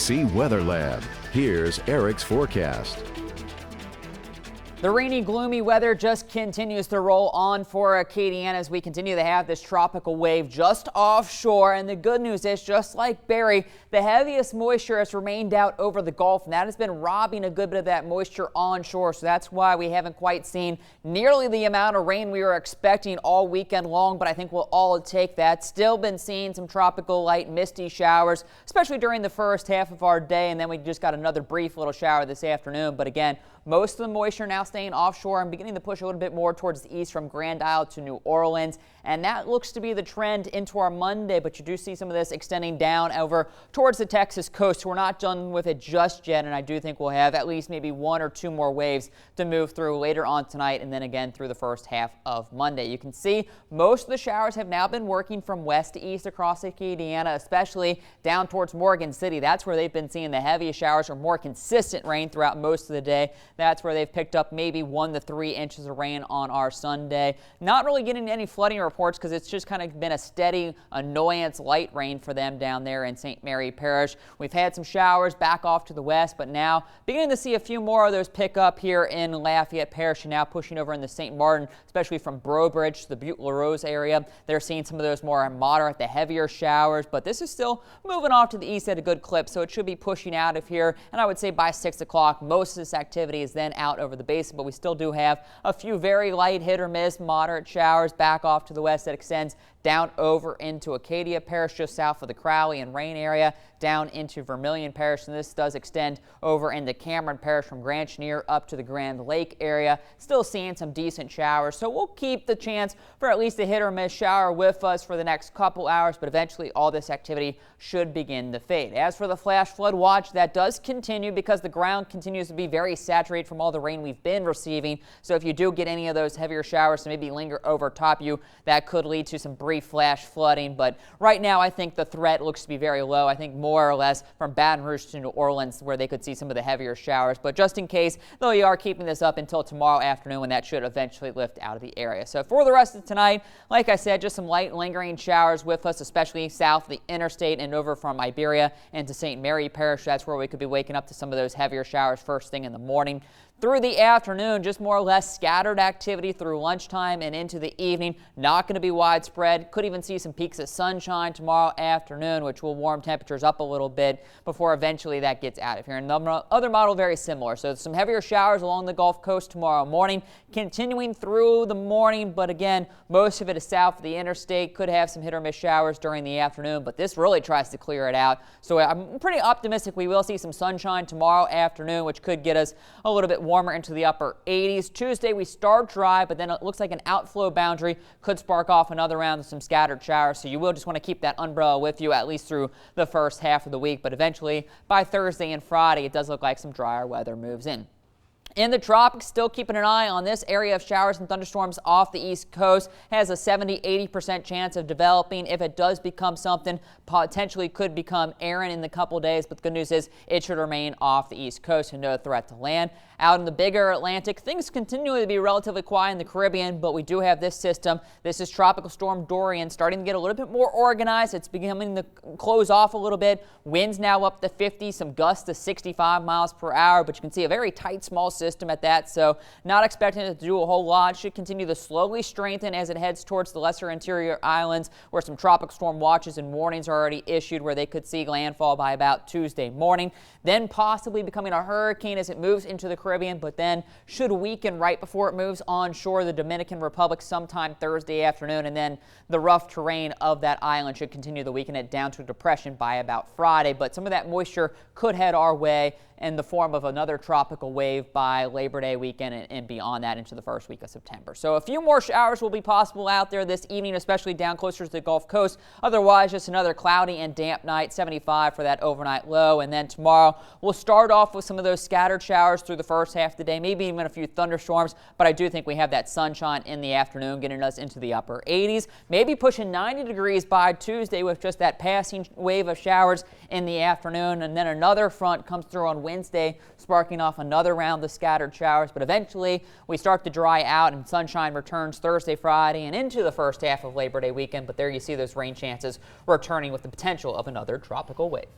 ABC Weather Lab. Here's Eric's forecast. The rainy, gloomy weather just continues to roll on for Acadiana as we continue to have this tropical wave just offshore. And the good news is, just like Barry, the heaviest moisture has remained out over the Gulf, and that has been robbing a good bit of that moisture onshore. So that's why we haven't quite seen nearly the amount of rain we were expecting all weekend long, but I think we'll all take that. Still been seeing some tropical light misty showers, especially during the first half of our day, and then we just got another brief little shower this afternoon. But again, most of the moisture now staying offshore and beginning to push a little bit more towards the east from Grand Isle to New Orleans. And that looks to be the trend into our Monday, but you do see some of this extending down over towards the Texas coast. We're not done with it just yet, and I do think we'll have at least maybe one or two more waves to move through later on tonight and then again through the first half of Monday. You can see most of the showers have now been working from west to east across Acadiana, especially down towards Morgan City. That's where they've been seeing the heaviest showers or more consistent rain throughout most of the day. That's where they've picked up maybe 1 to 3 inches of rain on our Sunday. Not really getting any flooding reports because it's just kind of been a steady annoyance light rain for them down there in St. Mary Parish. We've had some showers back off to the west, but now beginning to see a few more of those pick up here in Lafayette Parish and now pushing over in the St. Martin, especially from Breaux Bridge to the Butte-La Rose area. They're seeing some of those more moderate, the heavier showers, but this is still moving off to the east at a good clip, so it should be pushing out of here. And I would say by 6 o'clock, most of this activity is then out over the basin, but we still do have a few very light hit or miss moderate showers back off to the west that extends down over into Acadia Parish just south of the Crowley and Rain area, down into Vermilion Parish, and this does extend over into Cameron Parish from Grand Chenier up to the Grand Lake area. Still seeing some decent showers, so we'll keep the chance for at least a hit or miss shower with us for the next couple hours, but eventually all this activity should begin to fade. As for the flash flood watch, that does continue because the ground continues to be very saturated from all the rain we've been receiving. So if you do get any of those heavier showers to maybe linger over top you, that could lead to some brief flash flooding. But right now, I think the threat looks to be very low. I think more or less from Baton Rouge to New Orleans where they could see some of the heavier showers. But just in case, though, you are keeping this up until tomorrow afternoon when that should eventually lift out of the area. So for the rest of tonight, like I said, just some light lingering showers with us, especially south of the interstate and over from Iberia into St. Mary Parish. That's where we could be waking up to some of those heavier showers first thing in the morning. Through the afternoon, just more or less scattered activity through lunchtime and into the evening. Not going to be widespread. Could even see some peaks of sunshine tomorrow afternoon, which will warm temperatures up a little bit before eventually that gets out of here. And the other model very similar. So some heavier showers along the Gulf Coast tomorrow morning, continuing through the morning. But again, most of it is south of the interstate. Could have some hit or miss showers during the afternoon, but this really tries to clear it out. So I'm pretty optimistic we will see some sunshine tomorrow afternoon, which could get us a little bit warmer into the upper 80s. Tuesday we start dry, but then it looks like an outflow boundary could spark off another round of some scattered showers. So you will just want to keep that umbrella with you at least through the first half of the week. But eventually by Thursday and Friday, it does look like some drier weather moves in. In the tropics, still keeping an eye on this area of showers and thunderstorms off the east coast. Has a 70-80% chance of developing. If it does become something, potentially could become Aaron in the couple days. But the good news is it should remain off the east coast and no threat to land. Out in the bigger Atlantic, things continue to be relatively quiet in the Caribbean, but we do have this system. This is Tropical Storm Dorian starting to get a little bit more organized. It's beginning to close off a little bit. Winds now up to 50, some gusts to 65 miles per hour, but you can see a very tight, small system at that, so not expecting it to do a whole lot. Should continue to slowly strengthen as it heads towards the lesser interior islands where some tropical storm watches and warnings are already issued where they could see landfall by about Tuesday morning. Then possibly becoming a hurricane as it moves into the Caribbean, but then should weaken right before it moves onshore the Dominican Republic sometime Thursday afternoon, and then the rough terrain of that island should continue to weaken it down to a depression by about Friday. But some of that moisture could head our way in the form of another tropical wave by Labor Day weekend and beyond that into the first week of September. So a few more showers will be possible out there this evening, especially down closer to the Gulf Coast. Otherwise, just another cloudy and damp night, 75 for that overnight low. And then tomorrow, we'll start off with some of those scattered showers through the first half of the day, maybe even a few thunderstorms. But I do think we have that sunshine in the afternoon, getting us into the upper 80s, maybe pushing 90 degrees by Tuesday with just that passing wave of showers in the afternoon. And then another front comes through on Wednesday, sparking off another round of scattered showers. But eventually, we start to dry out and sunshine returns Thursday, Friday, and into the first half of Labor Day weekend. But there you see those rain chances returning with the potential of another tropical wave.